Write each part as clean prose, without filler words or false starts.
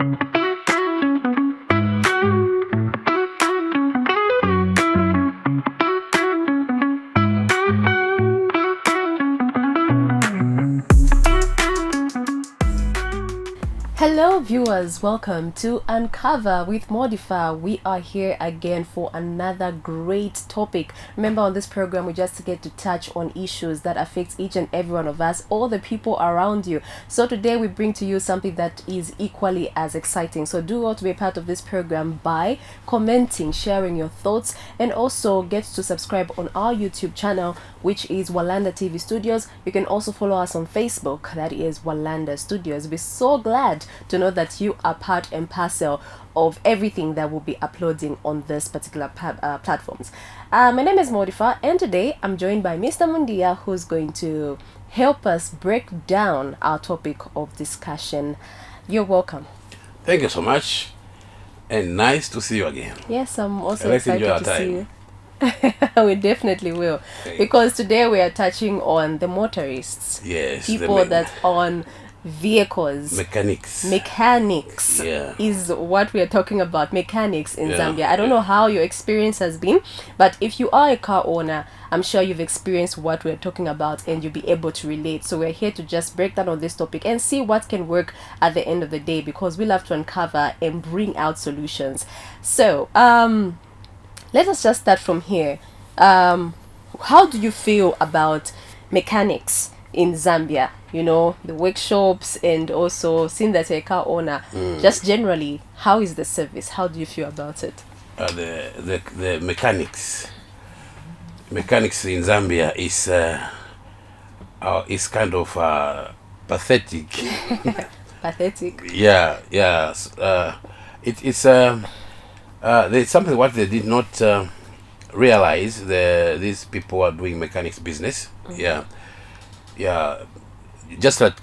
Hello viewers, welcome to Uncover with Modify. We are here again for another great topic. Remember, on this program we just get to touch on issues that affect each and every one of us, all the people around you. So today we bring to you something that is equally as exciting. So do want to be a part of this program by commenting, sharing your thoughts, and also get to subscribe on our YouTube channel, which is Walanda TV Studios. You can also follow us on Facebook, that is Walanda Studios. We're so glad to know that you are part and parcel of everything that will be uploading on this particular platforms. My name is Modify, and today I'm joined by Mr. Mundia, who's going to help us break down our topic of discussion. You're welcome. Thank you so much, and nice to see you again. Yes, I'm also Let's enjoy excited our to see time. you. We definitely will, because today we are touching on the motorists. Yes, people that own vehicles. Mechanics Is what we are talking about. Mechanics in Zambia. I don't Yeah. know how your experience has been, but if you are a car owner, I'm sure you've experienced what we're talking about and you'll be able to relate. So we're here to just break down on this topic and see what can work at the end of the day, because we love to uncover and bring out solutions. So let us just start from here. How do you feel about mechanics in Zambia? You know, the workshops, and also seeing that you're a car owner. Just generally, how is the service? How do you feel about it? The mechanics in Zambia is kind of pathetic. Pathetic. Yeah. It's there's something what they did not realize. These people are doing mechanics business. Yeah. Just like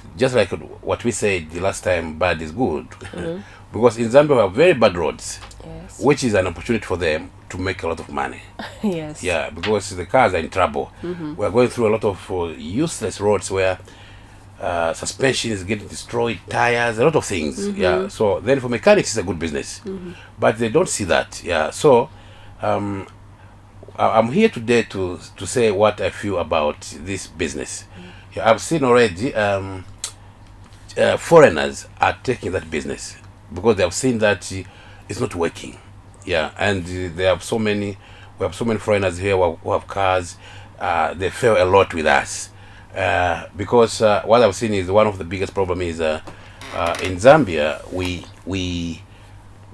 what we said the last time, bad is good. Because in Zambia we have very bad roads, Yes. which is an opportunity for them to make a lot of money. Yes. Yeah, because the cars are in trouble. We are going through a lot of useless roads where suspension is getting destroyed, tires, a lot of things. Yeah, so then for mechanics it's a good business, but they don't see that. Yeah, so I'm here today to say what I feel about this business. Yeah, I've seen already foreigners are taking that business because they have seen that it's not working. Yeah, and we have so many foreigners here who have cars. They fail a lot with us because what I've seen is one of the biggest problem is in Zambia we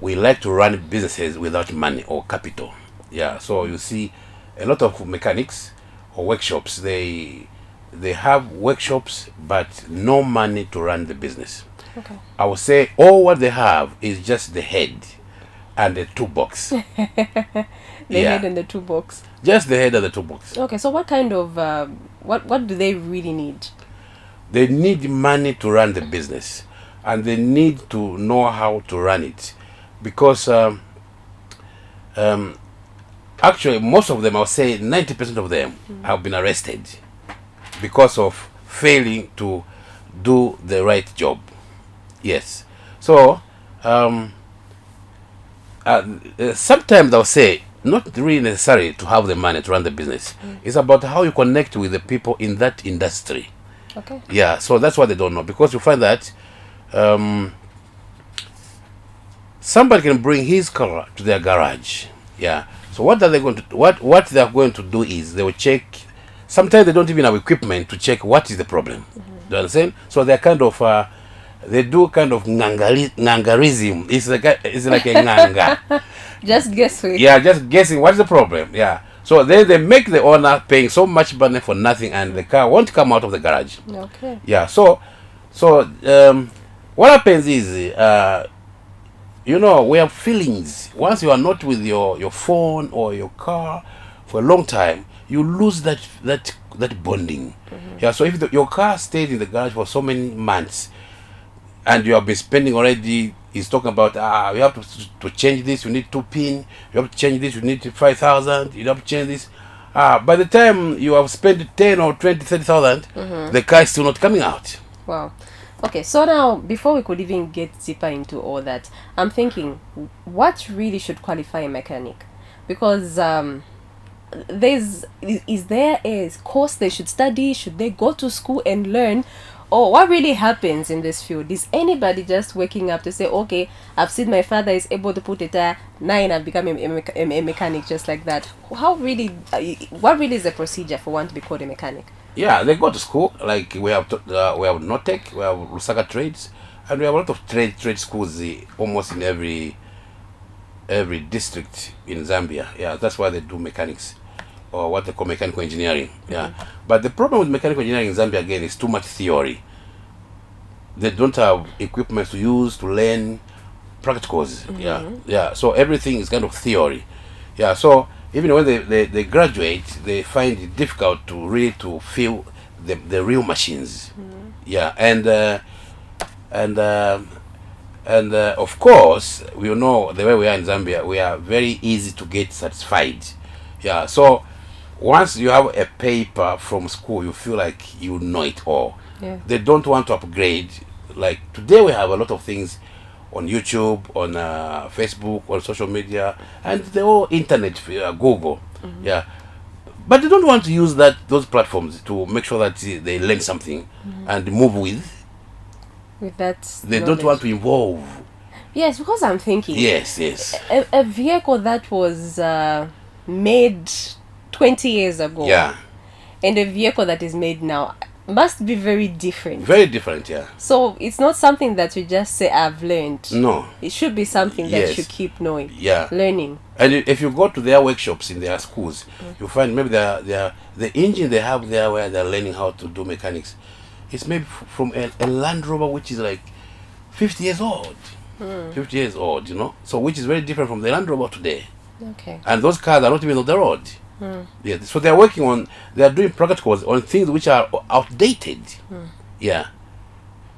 like to run businesses without money or capital. Yeah, so you see a lot of mechanics or workshops, they have workshops but no money to run the business. Okay. I would say all what they have is just the head and the toolbox. The head and the toolbox. Just the head and the toolbox. Okay, so what kind of what do they really need? They need money to run the business, and they need to know how to run it, because actually most of them, I'll say 90% of them have been arrested because of failing to do the right job. Yes. So sometimes I'll say not really necessary to have the money to run the business. It's about how you connect with the people in that industry. Okay. Yeah, so that's what they don't know, because you find that somebody can bring his car to their garage. Yeah. So what are they going to do? What they are going to do is they will check. Sometimes they don't even have equipment to check what is the problem. Do you understand? So they're kind of they do kind of ngangarism. It's like a nganga. Just guessing. Yeah, just guessing what's the problem. Yeah. So then they make the owner paying so much money for nothing, and the car won't come out of the garage. Okay. Yeah. So what happens is you know, we have feelings. Once you are not with your phone or your car for a long time, you lose that bonding. Yeah. So if your car stays in the garage for so many months, and you have been spending already, he's talking about you have to change this, you need 2 pin, you have to change this, you need 5,000, you have to change this. By the time you have spent 10 or 20, 30,000, the car is still not coming out. Wow. Okay, so now before we could even get deeper into all that, I'm thinking, what really should qualify a mechanic? Because is there a course they should study? Should they go to school and learn? Or what really happens in this field? Is anybody just waking up to say, okay, I've seen my father is able to put a tire, nine, I've become a mechanic just like that? How really, what really is the procedure for one to be called a mechanic? Yeah, they go to school. Like we have Notec, we have Lusaka Trades, and we have a lot of trade schools almost in every district in Zambia. Yeah, that's why they do mechanics, or what they call mechanical engineering. Yeah, but the problem with mechanical engineering in Zambia again is too much theory. They don't have equipment to use to learn practicals. Yeah. So everything is kind of theory. Yeah. So even when they graduate, they find it difficult to really to feel the real machines. Yeah. And of course, we know the way we are in Zambia, we are very easy to get satisfied. Yeah. So once you have a paper from school, you feel like you know it all. Yeah. They don't want to upgrade. Like today, we have a lot of things on YouTube, on Facebook, on social media, and the whole internet, Google. Yeah, but they don't want to use those platforms to make sure that they learn something and move With that, They knowledge. don't want to evolve. Yes, because I'm thinking. Yes. A vehicle that was made 20 years ago. Yeah. And a vehicle that is made now must be very different. Very different, yeah. So it's not something that you just say, I've learned. No. It should be something that Yes. you keep knowing. Yeah. Learning. And if you go to their workshops in their schools, you find maybe the engine they have there where they're learning how to do mechanics, it's maybe from a Land Rover which is like 50 years old. 50 years old, So which is very different from the Land Rover today. Okay. And those cars are not even on the road. Yeah, so they are doing practicals on things which are outdated. Yeah.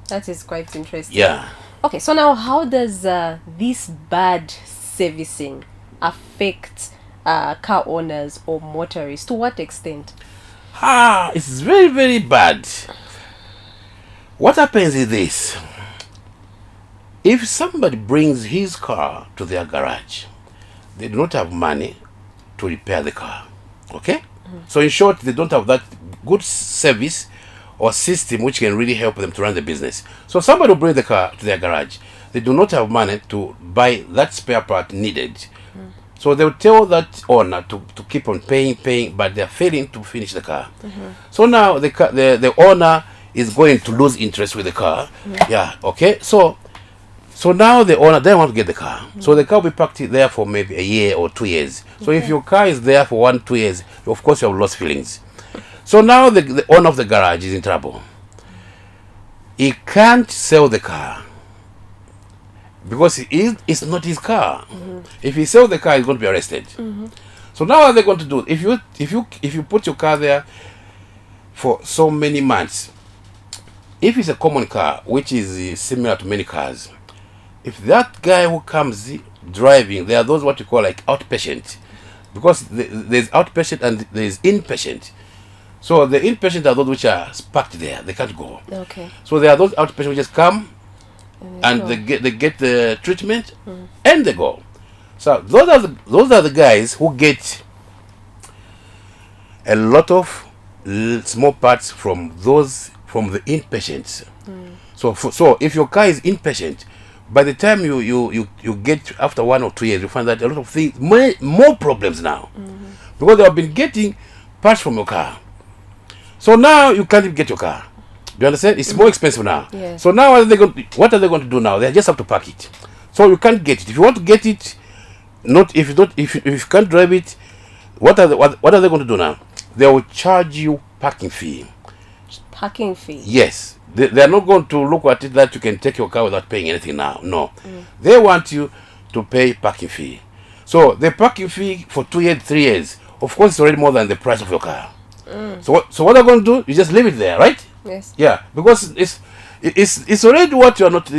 That is quite interesting. Yeah. Okay, so now how does this bad servicing affect car owners or motorists? To what extent? It's very, very bad. What happens is this. If somebody brings his car to their garage, they do not have money to repair the car. Okay? So in short, they don't have that good service or system which can really help them to run the business. So somebody will bring the car to their garage. They do not have money to buy that spare part needed. So they will tell that owner to keep on paying, but they're failing to finish the car. So now the owner is going to lose interest with the car. Yeah, okay? So now the owner, they want to get the car. So the car will be parked there for maybe a year or 2 years. So if your car is there for 1-2 years, of course you have lost feelings. So now the owner of the garage is in trouble. He can't sell the car because it's not his car. If he sells the car, he's going to be arrested. So now what are they going to do? If you put your car there for so many months, if it's a common car, which is similar to many cars, if that guy who comes driving, there are those what you call like outpatient, because there's outpatient and there's inpatient. So the inpatient are those which are parked there; they can't go. Okay. So there are those outpatients which just come and go. they get the treatment and they go. So those are the guys who get a lot of small parts from the inpatients. So if your car is inpatient, by the time you get after 1 or 2 years, you find that a lot of things, more problems now, because they have been getting parts from your car. So now you can't even get your car. Do you understand? It's more expensive now. Yes. So now what are they going to do now? They just have to park it. So you can't get it. If you want to get it, if you can't drive it, what are they going to do now? They will charge you parking fee. Parking fee. Yes. They are not going to look at it that you can take your car without paying anything now. No. They want you to pay parking fee. So the parking fee for 2 years, 3 years, of course, it's already more than the price of your car. So what they're going to do? You just leave it there, right? Yes. Yeah, because it's already what you are not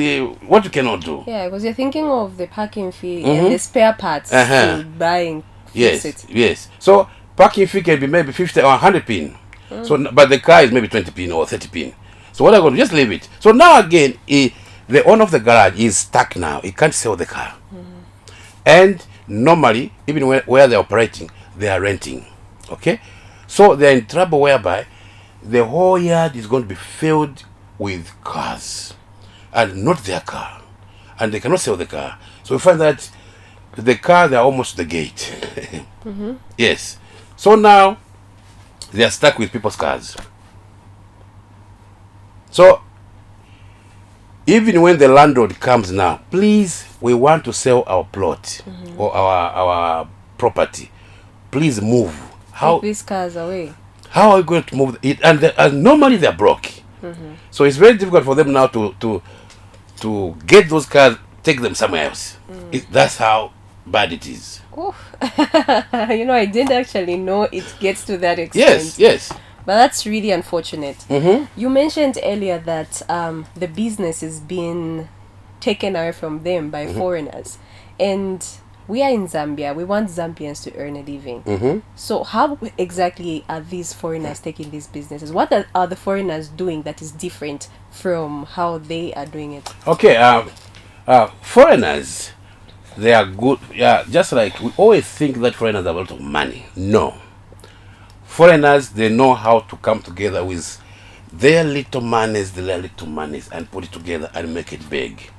what you cannot do. Yeah, because you're thinking of the parking fee and the spare parts to buying. Yes. So parking fee can be maybe 50 or 100 pin. So, but the car is maybe 20 pin or 30 pin. So what I'm going to just leave it. So now again, the owner of the garage is stuck now. He can't sell the car. And normally, even where they're operating, they are renting. Okay? So they're in trouble whereby the whole yard is going to be filled with cars and not their car. And they cannot sell the car. So we find that the cars are almost to the gate. Yes. So now they are stuck with people's cars. So even when the landlord comes now, please, we want to sell our plot or our property. Please move. Take these cars away. How are we going to move it? And normally they're broke. So it's very difficult for them now to get those cars, take them somewhere else. That's how bad it is. I didn't actually know it gets to that extent. Yes. But that's really unfortunate. You mentioned earlier that the business is being taken away from them by foreigners. And we are in Zambia. We want Zambians to earn a living. So how exactly are these foreigners taking these businesses? What are the foreigners doing that is different from how they are doing it? Okay, foreigners, they are good. Yeah, just like we always think that foreigners have a lot of money. No. Foreigners, they know how to come together with their little monies, and put it together and make it big.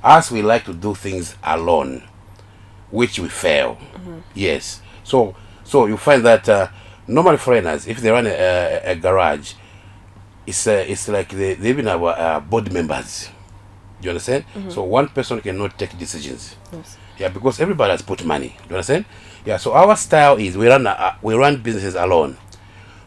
Us, we like to do things alone, which we fail. Yes. So you find that normally foreigners, if they run a garage, it's like they even have board members. Do you understand? So one person cannot take decisions. Yes. Yeah, because everybody has put money. Do you understand? Yeah. So our style is we run businesses alone.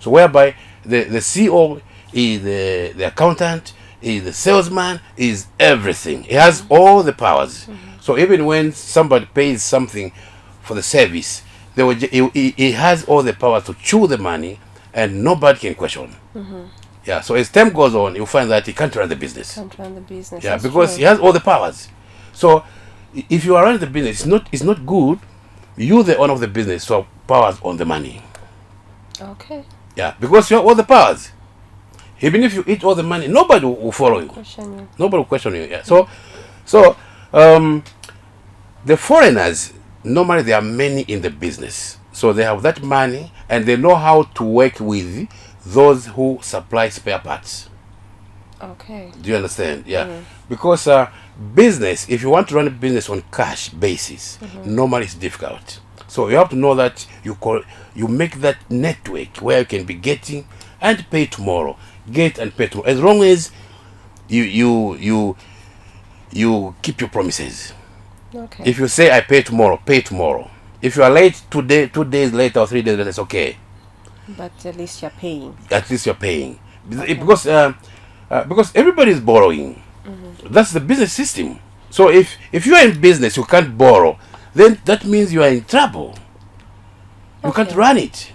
So whereby the CEO is the accountant, is the salesman, is everything. He has all the powers. So even when somebody pays something for the service, he has all the power to chew the money, and nobody can question. Yeah. So as time goes on, you find that he can't run the business. Yeah, because he has all the powers. So if you are running the business, it's not good. You, the owner of the business, so powers on the money. Okay. Yeah, because you have all the powers. Even if you eat all the money, nobody will follow you. Nobody will question you. Yeah. So the foreigners, normally there are many in the business. So they have that money and they know how to work with those who supply spare parts. Okay. Do you understand? Yeah. Because business, if you want to run a business on cash basis, normally it's difficult. So you have to know that you make that network where you can be getting and pay tomorrow. Get and pay tomorrow. As long as you keep your promises. Okay. If you say I pay tomorrow, pay tomorrow. If you are late 2 days later or 3 days later, it's okay. But at least you're paying. At least you're paying. Okay. Because everybody is borrowing. That's the business system. So if you are in business, you can't borrow, then that means you are in trouble. You can't run it.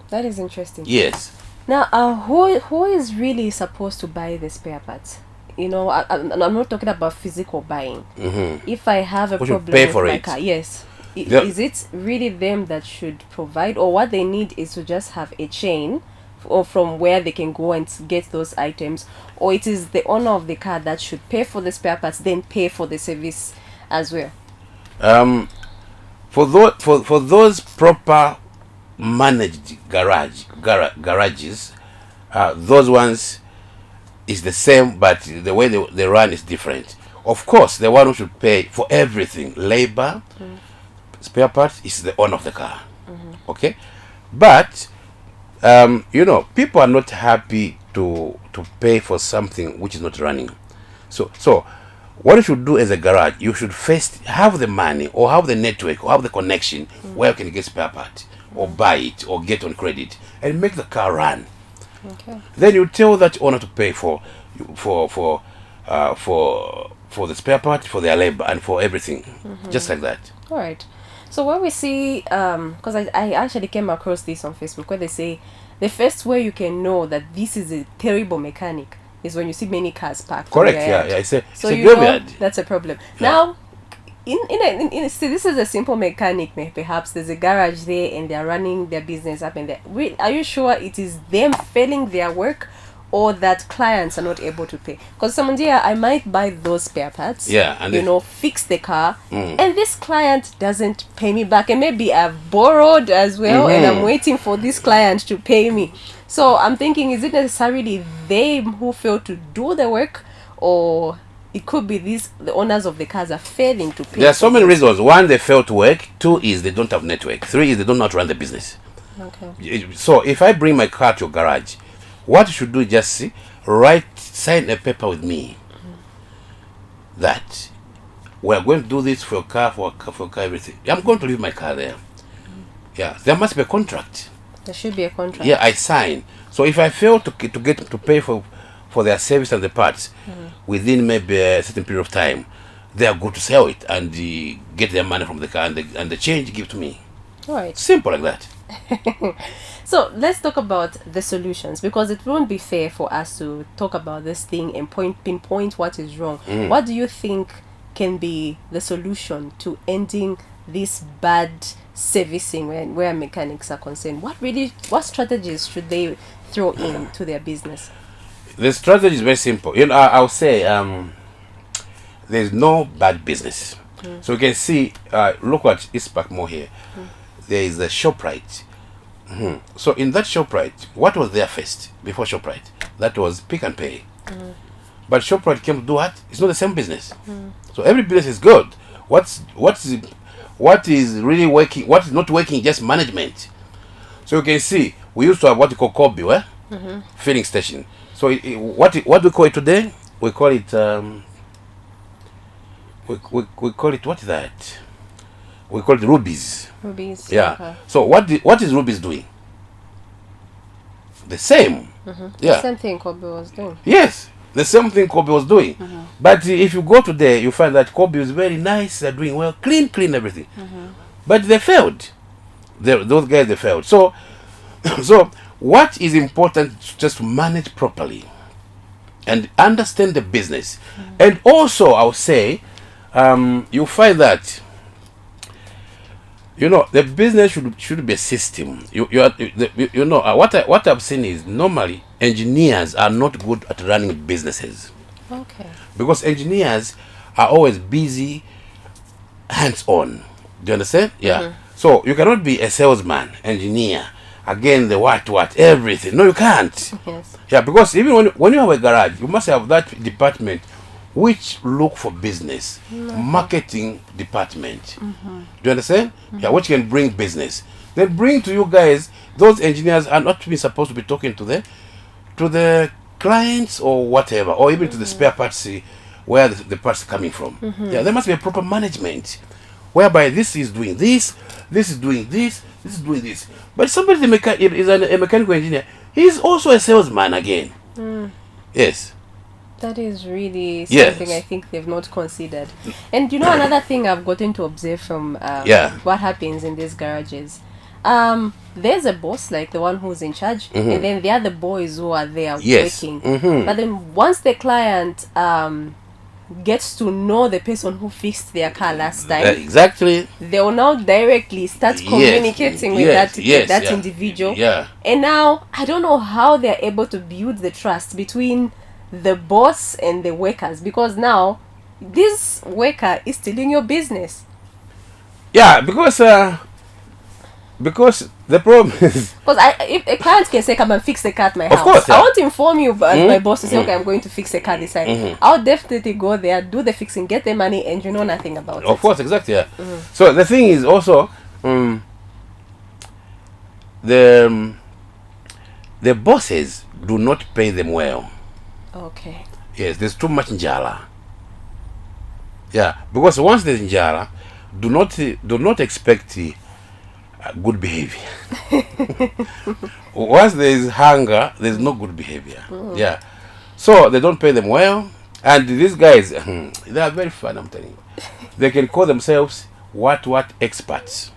That is interesting. Yes. Now, who is really supposed to buy the spare parts? I'm not talking about physical buying. If I have a problem with my car, yes. Is it really them that should provide, or what they need is to just have a chain or from where they can go and get those items, or it is the owner of the car that should pay for the spare parts, then pay for the service as well? For those proper managed garages, those ones is the same, but the way they run is different. Of course, the one who should pay for everything, labor, spare parts, is the owner of the car. Okay, but people are not happy to pay for something which is not running. So what you should do as a garage, you should first have the money or have the network or have the connection where you can get spare part or buy it or get on credit and make the car run. Okay. Then you tell that owner to pay for the spare part, for their labor, and for everything, just like that. All right. So when we see, because I actually came across this on Facebook, where they say the first way you can know that this is a terrible mechanic is when you see many cars parked. Correct. Yeah. It's a graveyard. That's a problem. Yeah. Now, see, this is a simple mechanic. Perhaps there's a garage there and they're running their business up in there. Are you sure it is them failing their work, or that clients are not able to pay. Because some day I might buy those spare parts, and fix the car, and this client doesn't pay me back, and maybe I've borrowed as well, and I'm waiting for this client to pay me. So I'm thinking, is it necessarily they who fail to do the work, or it could be the owners of the cars are failing to pay? There are so many reasons. One, they fail to work. Two is they don't have network. Three is they do not run the business. Okay. So if I bring my car to your garage, what you should do is just sign a paper with me that we are going to do this for your car, for your car, everything. I'm going to leave my car there. Yeah, there must be a contract. There should be a contract. Yeah, I sign. So if I fail to get to pay for their service and the parts within maybe a certain period of time, they are going to sell it and get their money from the car, and the change give to me. All right. Simple like that. So let's talk about the solutions, because it won't be fair for us to talk about this thing and pinpoint what is wrong. What do you think can be the solution to ending this bad servicing where mechanics are concerned? What strategies should they throw into their business? The strategy is very simple. I'll say there's no bad business. So you can see, look at East Parkmore here. There is a ShopRite. So in that ShopRite, what was there first before ShopRite? That was Pick and Pay. But ShopRite came to do what? It's not the same business. So every business is good. What is really working? What is not working? Just management. So you can see we used to have what we call Kobe, filling station. So what do we call it today? We call it we call it, what is that? We call it Rubies. Rubies. Yeah. Okay. So what is Rubies doing? The same. Yeah. The same thing Kobe was doing. Yes, the same thing Kobe was doing. But if you go to there, you find that Kobe is very nice. They're doing well, clean everything. But they failed. Those guys, they failed. So what is important is just to manage properly and understand the business. And also, I'll say, you find that the business should be a system. What I've seen is normally engineers are not good at running businesses. Okay. Because engineers are always busy, hands-on. Do you understand? Yeah. So you cannot be a salesman, engineer, again the what everything. No, you can't. Yes. Yeah, because even when you have a garage, you must have that department which look for business, marketing department. Do you understand? Yeah, which can bring business. Then bring to you guys. Those engineers are not even supposed to be talking to the clients or whatever, or even to the spare parts where the parts are coming from. Yeah, there must be a proper management whereby this is doing this is doing this is doing this. But somebody is a mechanical engineer. He is also a salesman again. Yes. That is really something I think they've not considered. And another thing I've gotten to observe from what happens in these garages, there's a boss, like the one who's in charge, and then the other boys who are there working. But then once the client gets to know the person who fixed their car last time, exactly, they will now directly start communicating with that individual. Yeah. And now I don't know how they're able to build the trust between the boss and the workers, because now this worker is stealing your business. Yeah, because the problem is, because if a client can say, come and fix the car at my house, course, I won't inform you, but my boss to say, okay, I'm going to fix the car this time. I'll definitely go there, do the fixing, get the money, and nothing about it. Of course, exactly. Yeah. So the thing is also the bosses do not pay them well. Okay. Yes, there's too much njala. Yeah, because once there's njala, do not expect good behavior. Once there is hunger, there's no good behavior. Yeah, so they don't pay them well, and these guys, they are very fun. I'm telling you, they can call themselves what experts,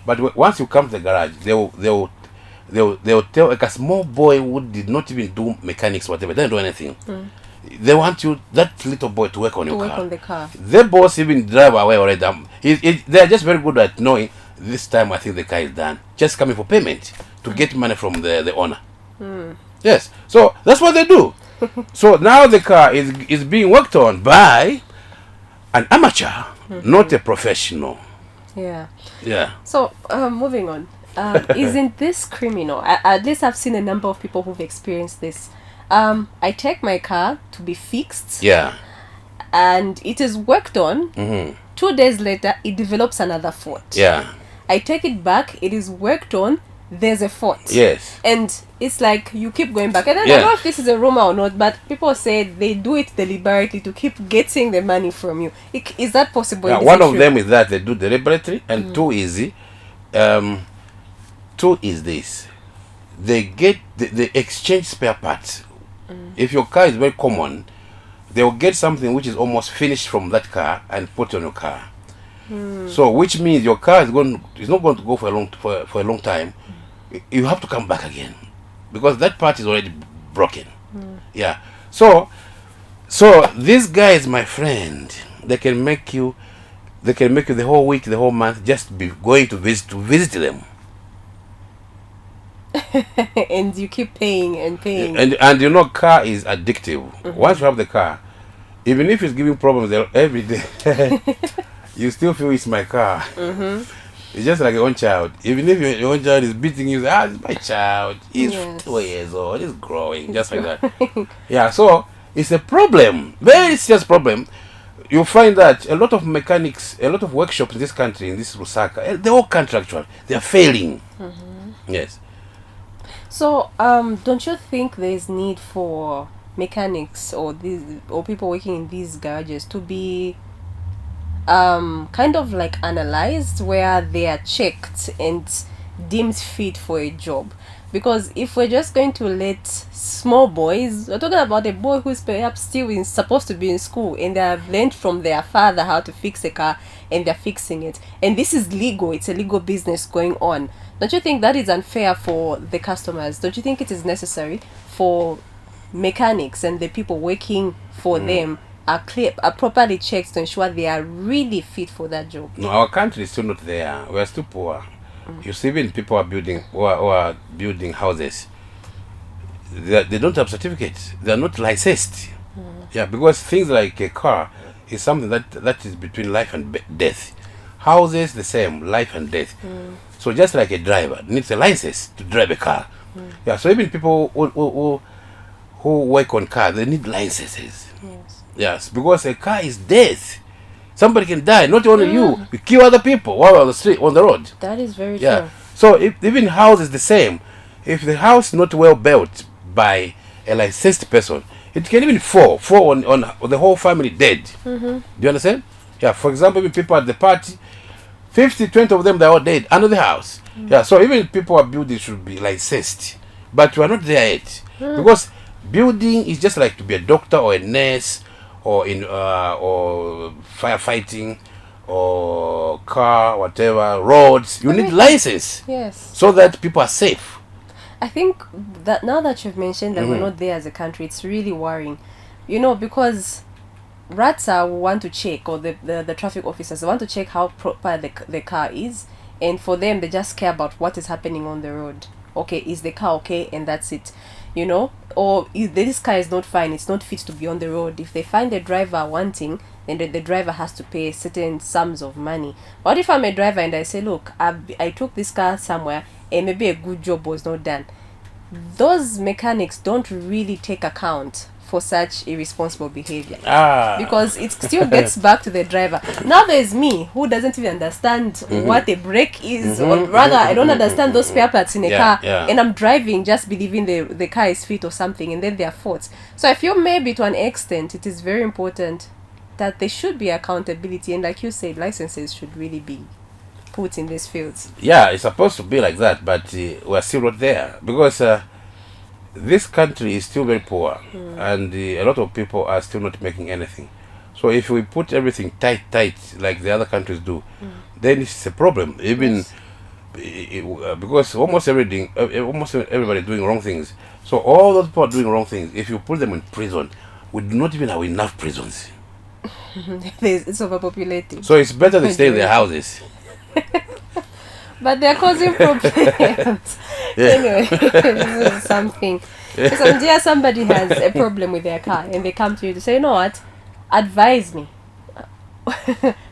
but once you come to the garage, they'll tell, like a small boy who did not even do mechanics, whatever, they don't do anything. They want that little boy, to work on your car. Work on the car. The boss even drive away already. They're just very good at knowing this time I think the car is done. Just coming for payment to get money from the owner. Yes. So that's what they do. So now the car is being worked on by an amateur, not a professional. Yeah. Yeah. So, moving on. Isn't this criminal? At least I've seen a number of people who've experienced this. I take my car to be fixed, Yeah. and it is worked on. 2 days later, it develops another fault. Yeah. I take it back, it is worked on, there's a fault. Yes. And it's like you keep going back. And then I Yeah. don't know if this is a rumor or not, but people say they do it deliberately to keep getting the money from you. Is that possible? Yeah, Is one it of true? them is that they do deliberately, and two is this: they exchange spare parts. If your car is very common, they will get something which is almost finished from that car and put on your car. So, which means your car is not going to go for a long time. You have to come back again because that part is already broken. Yeah. So these guys, my friend, they can make you the whole week, the whole month, just be going to visit them. And you keep paying and paying. And you know, car is addictive. Once you have the car, even if it's giving problems every day, you still feel it's my car. It's just like your own child. Even if your own child is beating you, it's my child. He's Yes. 2 years old. He's growing, just like that. Yeah. So it's a problem, very serious problem. You find that a lot of mechanics, a lot of workshops in this country, in this Lusaka, the whole country actually, they are failing. Yes. So, don't you think there is need for mechanics or people working in these garages to be kind of like analyzed, where they are checked and deemed fit for a job? Because if we're just going to let small boys, we're talking about a boy who's perhaps still supposed to be in school, and they have learned from their father how to fix a car, and they're fixing it, and this is legal, it's a legal business going on. Don't you think that is unfair for the customers? Don't you think it is necessary for mechanics and the people working for them are properly checked to ensure they are really fit for that job? No, our country is still not there. We are still poor. You see, even people who are building houses, they don't have certificates. They are not licensed. Yeah, because things like a car is something that is between life and death. Houses the same, life and death. So just like a driver needs a license to drive a car. Yeah, so even people who work on cars, they need licenses. Yes. Yes, because a car is death. Somebody can die, not only you kill other people while on the street, on the road. That is very Yeah. true. So even house is the same. If the house is not well built by a licensed person, it can even fall on the whole family dead. Do you understand? Yeah. For example, even people at the party, 20 of them, they are all dead under the house. Yeah. So even people are building should be licensed, but we are not there yet because building is just like to be a doctor or a nurse or or firefighting or car, whatever, roads. You need license Yes. so that people are safe. I think that now that you've mentioned that we're not there as a country, it's really worrying. Because RATSA want to check, or the traffic officers want to check how proper the car is, and for them, they just care about what is happening on the road. Okay, is the car okay? And that's it. Or if this car is not fine, it's not fit to be on the road. If they find the driver wanting, then the driver has to pay certain sums of money. What if I'm a driver and I say, look, I took this car somewhere and maybe a good job was not done? Those mechanics don't really take account for such irresponsible behavior, because it still gets back to the driver. Now there's me who doesn't even understand what a brake is, or rather I don't understand those spare parts in a car, and I'm driving just believing the car is fit or something, and then there are faults. So I feel maybe to an extent it is very important that there should be accountability, and like you said, licenses should really be put in these fields. Yeah, it's supposed to be like that, but we're still not there because this country is still very poor, and a lot of people are still not making anything. So if we put everything tight like the other countries do, then it's a problem. Even because almost everybody is doing wrong things. So all those people are doing wrong things. If you put them in prison, we do not even have enough prisons. It's overpopulated. So it's better they stay in their houses. But they're causing problems. Anyway, this is something. Sometimes somebody has a problem with their car and they come to you to say, you know what, advise me.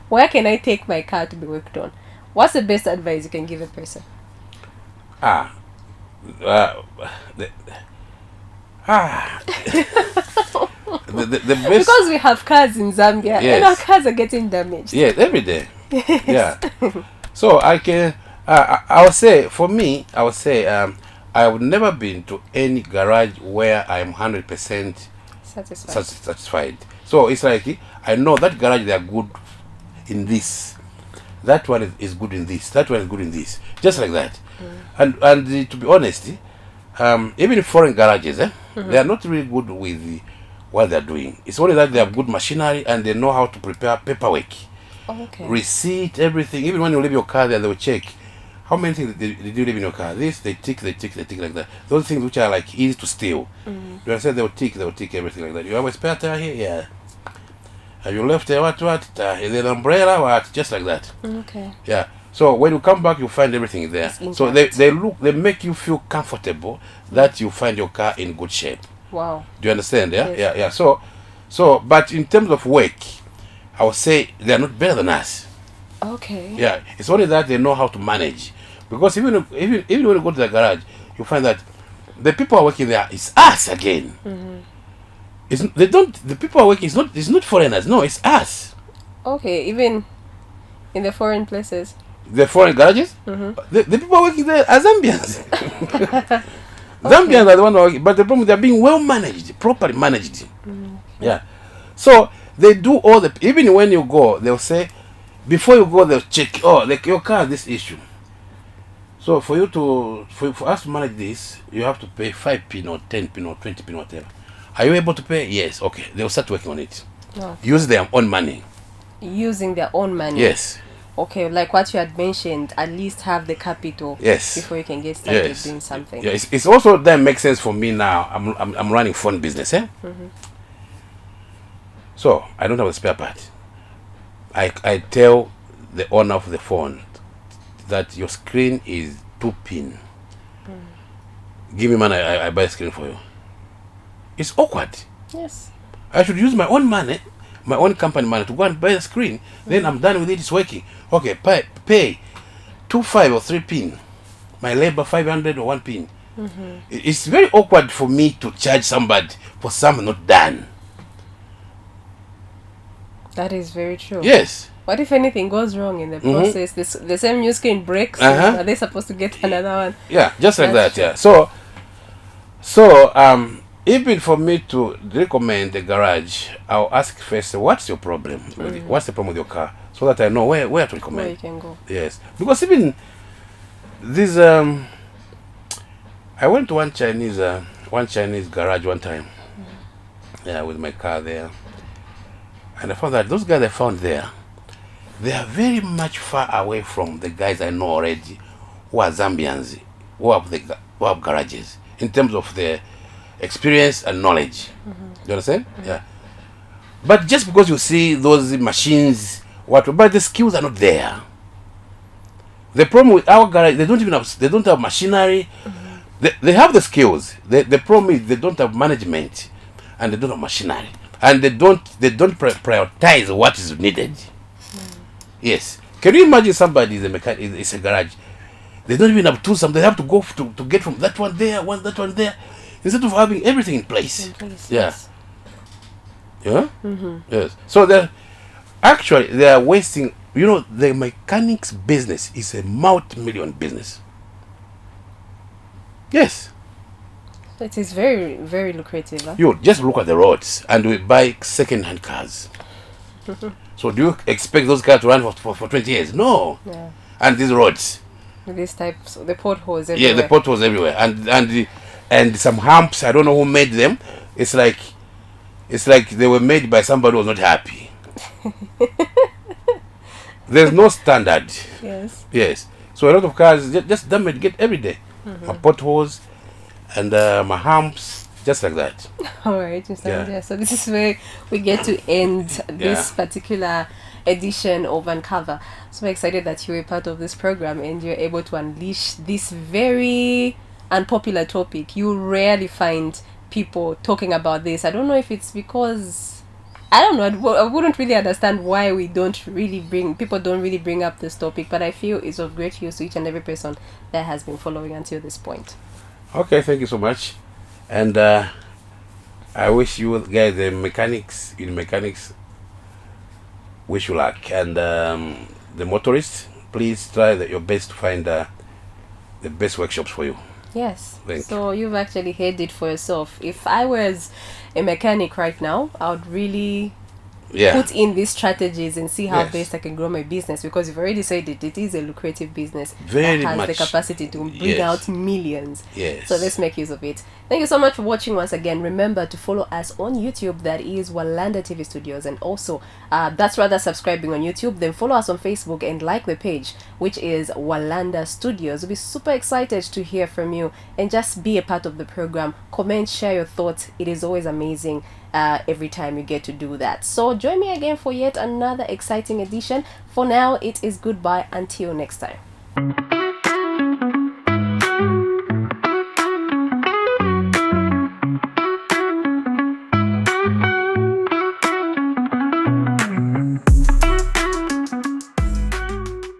Where can I take my car to be worked on? What's the best advice you can give a person? Ah, the, ah, the best. Because we have cars in Zambia and our cars are getting damaged. Yes, every day. Yeah. So I can. I would say for me, I would say I have never been to any garage where I am 100% satisfied. So it's like I know that garage they are good in this. That one is good in this. That one is good in this. Just like that. And to be honest, even foreign garages, they are not really good with what they are doing. It's only that they have good machinery and they know how to prepare paperwork, receipt, everything. Even when you leave your car there, they will check how many things did you leave in your car. This they tick like that. Those things which are like easy to steal. You understand? They will tick everything like that. You have a spare tire here, yeah. Have you left what? Is it an umbrella? What? Just like that. Okay. Yeah. So when you come back, you find everything there. So they make you feel comfortable that you find your car in good shape. Wow. Do you understand? Yeah, yes. yeah. So but in terms of work, I would say they are not better than us. Okay. Yeah. It's only that they know how to manage. Because even when you go to the garage, you find that the people who are working there is us again. The people who are working it's not foreigners. No, it's us. Okay, even in the foreign places. The foreign garages, the people working there are Zambians. Zambians are the ones working, but the problem they're being well managed, properly managed. Yeah. So they do all the. Even when you go, they'll say, before you go, they'll check. Oh, your car has this issue. So for us to manage this, you have to pay 5 pin or 10 pin or 20 pin or whatever. Are you able to pay? Yes. Okay. They'll start working on it. Use their own money. Using their own money. Yes. Okay, like what you had mentioned, at least have the capital. Yes. Before you can get started doing something. Yeah, it's also that makes sense for me now. I'm running phone business, So I don't have a spare part. I tell the owner of the phone that your screen is 2 pin. Give me money, I buy a screen for you. It's awkward. Yes. I should use my own money, my own company money to go and buy a screen. Then I'm done with it. It's working. Okay, pay 2.5 or 3 pin. My labor 500 or 1 pin. It's very awkward for me to charge somebody for something not done. That is very true. Yes. What if anything goes wrong in the process? The same new screen breaks. Are they supposed to get another one? Yeah, just like that. True. Yeah. So even for me to recommend the garage, I'll ask first, what's your problem? What's the problem with your car? So that I know where to recommend. Where you can go. Yes. Because even this, I went to one Chinese garage one time. Yeah, with my car there. And I found that those guys I found there, they are very much far away from the guys I know already who are Zambians, who have garages, in terms of their experience and knowledge. Do you understand? Yeah. But just because you see those machines, but the skills are not there. The problem with our garage, they don't have machinery. They have the skills. The problem is they don't have management, and they don't have machinery, and they don't prioritize what is needed. Yes. Can you imagine somebody is a mechanic, is a garage? They don't even have tools. They have to go to get from that one there, that one there, instead of having everything in place. Yeah. Yeah. Yes. So they are wasting. You know, the mechanics business is a multi-million business. Yes. It is very, very lucrative. Huh? You just look at the roads, and we buy second-hand cars. So do you expect those cars to run for 20 years? No. Yeah. And these roads. These types, the potholes everywhere. Yeah, the potholes everywhere, and some humps. I don't know who made them. It's like they were made by somebody who was not happy. There's no standard. Yes. Yes. So a lot of cars just damage get every day. My potholes and my humps, just like that. All right, yeah. So this is where we get to end this particular edition of Uncover. So I'm excited that you were part of this program and you're able to unleash this very unpopular topic. You rarely find people talking about this. I don't know if it's because I don't know. I wouldn't really understand why people don't really bring up this topic, but I feel it's of great use to each and every person that has been following until this point. Okay, thank you so much. And I wish you guys, the mechanics, wish you luck. And the motorists, please try your best to find the best workshops for you. Yes. Thank So you've actually heard it for yourself. If I was a mechanic right now, I would really put in these strategies and see how best I can grow my business, because you've already said it is a lucrative business Very that has much. the capacity to bring out millions. Yes. So let's make use of it. Thank you so much for watching once again. Remember to follow us on YouTube, that is Walanda TV Studios, and also that's rather subscribing on YouTube. Then follow us on Facebook and like the page, which is Walanda Studios. We'll be super excited to hear from you and just be a part of the program. Comment, share your thoughts. It is always amazing every time you get to do that. So join me again for yet another exciting edition. For now, it is goodbye until next time.